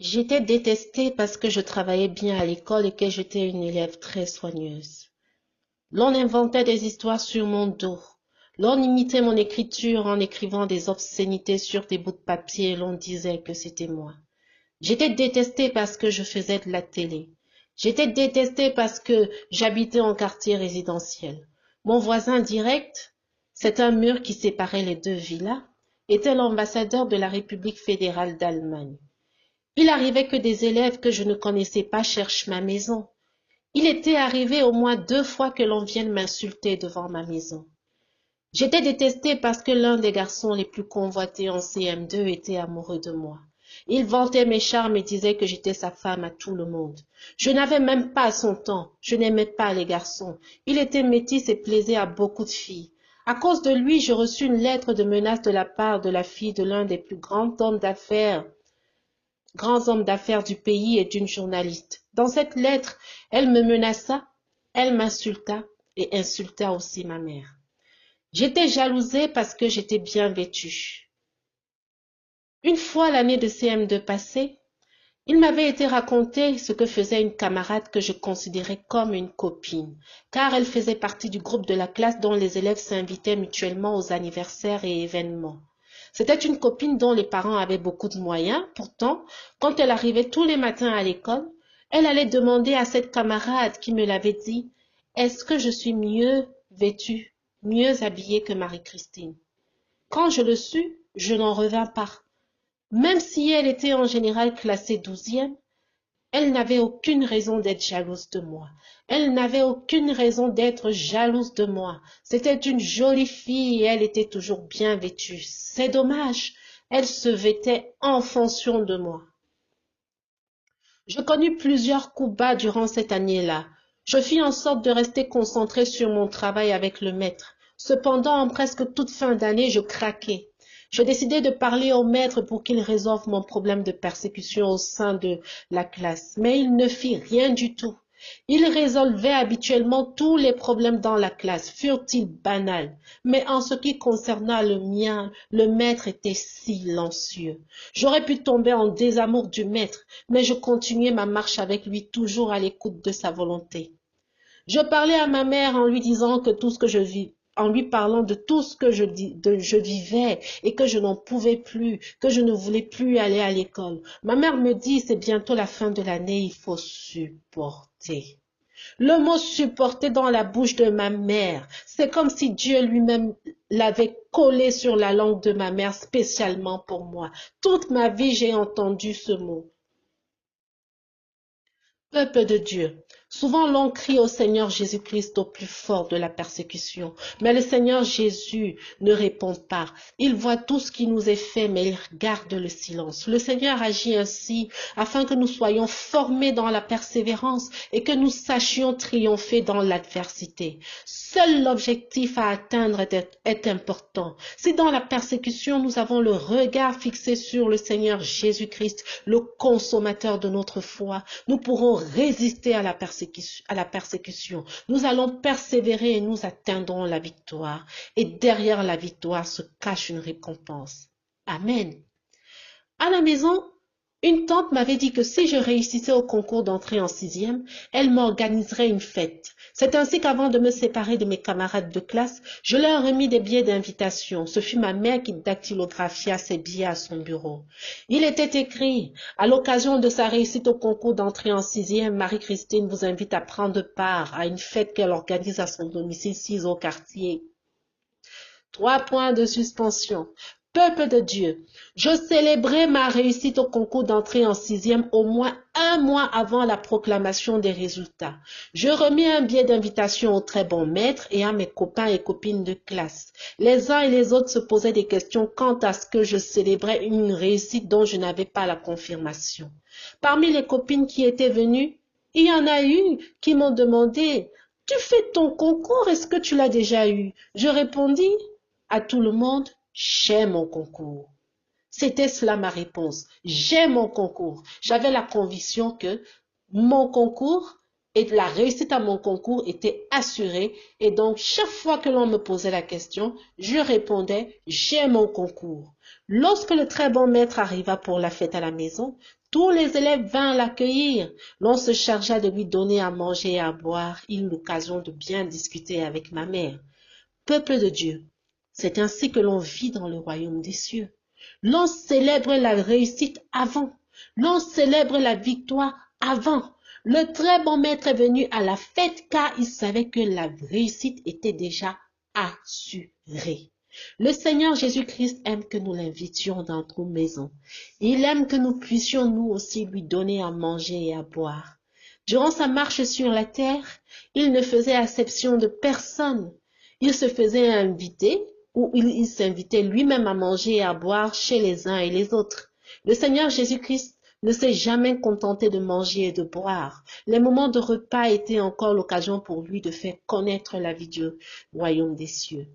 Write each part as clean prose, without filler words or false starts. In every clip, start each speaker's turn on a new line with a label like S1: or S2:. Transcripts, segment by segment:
S1: J'étais détestée parce que je travaillais bien à l'école et que j'étais une élève très soigneuse. L'on inventait des histoires sur mon dos. L'on imitait mon écriture en écrivant des obscénités sur des bouts de papier et l'on disait que c'était moi. J'étais détestée parce que je faisais de la télé. J'étais détestée parce que j'habitais en quartier résidentiel. Mon voisin direct, c'est un mur qui séparait les deux villas, était l'ambassadeur de la République fédérale d'Allemagne. Il arrivait que des élèves que je ne connaissais pas cherchent ma maison. Il était arrivé au moins 2 fois que l'on vienne m'insulter devant ma maison. J'étais détestée parce que l'un des garçons les plus convoités en CM2 était amoureux de moi. Il vantait mes charmes et disait que j'étais sa femme à tout le monde. Je n'avais même pas son temps. Je n'aimais pas les garçons. Il était métis et plaisait à beaucoup de filles. À cause de lui, je reçus une lettre de menace de la part de la fille de l'un des plus grands hommes d'affaires du pays et d'une journaliste. Dans cette lettre, elle me menaça, elle m'insulta et insulta aussi ma mère. J'étais jalousée parce que j'étais bien vêtue. Une fois l'année de CM2 passée, il m'avait été raconté ce que faisait une camarade que je considérais comme une copine, car elle faisait partie du groupe de la classe dont les élèves s'invitaient mutuellement aux anniversaires et événements. C'était une copine dont les parents avaient beaucoup de moyens. Pourtant, quand elle arrivait tous les matins à l'école, elle allait demander à cette camarade qui me l'avait dit, est-ce que je suis mieux vêtue, mieux habillée que Marie-Christine? Quand je le sus, je n'en revins pas. Même si elle était en général classée 12e, elle n'avait aucune raison d'être jalouse de moi. Elle n'avait aucune raison d'être jalouse de moi. C'était une jolie fille et elle était toujours bien vêtue. C'est dommage, elle se vêtait en fonction de moi. Je connus plusieurs coups bas durant cette année-là. Je fis en sorte de rester concentrée sur mon travail avec le maître. Cependant, en presque toute fin d'année, je craquai. Je décidai de parler au maître pour qu'il résolve mon problème de persécution au sein de la classe, mais il ne fit rien du tout. Il résolvait habituellement tous les problèmes dans la classe, furent-ils banals, mais en ce qui concernait le mien, le maître était silencieux. J'aurais pu tomber en désamour du maître, mais je continuais ma marche avec lui, toujours à l'écoute de sa volonté. Je parlais à ma mère en lui disant que tout ce que je vis, en lui parlant de tout ce que je vivais et que je n'en pouvais plus, que je ne voulais plus aller à l'école. Ma mère me dit, c'est bientôt la fin de l'année, il faut supporter. Le mot supporter dans la bouche de ma mère, c'est comme si Dieu lui-même l'avait collé sur la langue de ma mère spécialement pour moi. Toute ma vie, j'ai entendu ce mot. Peuple de Dieu, souvent l'on crie au Seigneur Jésus-Christ au plus fort de la persécution, mais le Seigneur Jésus ne répond pas. Il voit tout ce qui nous est fait, mais il garde le silence. Le Seigneur agit ainsi afin que nous soyons formés dans la persévérance et que nous sachions triompher dans l'adversité. Seul l'objectif à atteindre est important. Si dans la persécution nous avons le regard fixé sur le Seigneur Jésus-Christ, le consommateur de notre foi, nous pourrons résister à la persécution. Nous allons persévérer et nous atteindrons la victoire. Et derrière la victoire se cache une récompense. Amen. À la maison, une tante m'avait dit que si je réussissais au concours d'entrée en 6e, elle m'organiserait une fête. C'est ainsi qu'avant de me séparer de mes camarades de classe, je leur remis des billets d'invitation. Ce fut ma mère qui dactylographia ces billets à son bureau. Il était écrit, à l'occasion de sa réussite au concours d'entrée en 6e, Marie-Christine vous invite à prendre part à une fête qu'elle organise à son domicile 6 au quartier. 3 points de suspension. Peuple de Dieu, je célébrais ma réussite au concours d'entrée en 6e au moins 1 mois avant la proclamation des résultats. Je remis un billet d'invitation au très bon maître et à mes copains et copines de classe. Les uns et les autres se posaient des questions quant à ce que je célébrais une réussite dont je n'avais pas la confirmation. Parmi les copines qui étaient venues, il y en a eu qui m'ont demandé « Tu fais ton concours, est-ce que tu l'as déjà eu ?» Je répondis à tout le monde, j'ai mon concours. C'était cela ma réponse. J'ai mon concours. J'avais la conviction que mon concours et la réussite à mon concours était assurée. Et donc, chaque fois que l'on me posait la question, je répondais, j'ai mon concours. Lorsque le très bon maître arriva pour la fête à la maison, tous les élèves vinrent l'accueillir. L'on se chargea de lui donner à manger et à boire. Il eut l'occasion de bien discuter avec ma mère. Peuple de Dieu, c'est ainsi que l'on vit dans le royaume des cieux. L'on célèbre la réussite avant. L'on célèbre la victoire avant. Le très bon maître est venu à la fête car il savait que la réussite était déjà assurée. Le Seigneur Jésus-Christ aime que nous l'invitions dans nos maisons. Il aime que nous puissions nous aussi lui donner à manger et à boire. Durant sa marche sur la terre, il ne faisait exception de personne. Il se faisait inviter ou il s'invitait lui-même à manger et à boire chez les uns et les autres. Le Seigneur Jésus-Christ ne s'est jamais contenté de manger et de boire. Les moments de repas étaient encore l'occasion pour lui de faire connaître la vie du royaume des cieux.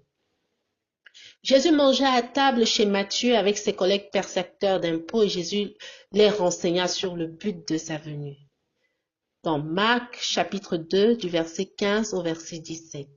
S1: Jésus mangea à table chez Matthieu avec ses collègues percepteurs d'impôts et Jésus les renseigna sur le but de sa venue. Dans Marc chapitre 2 du verset 15 au verset 17.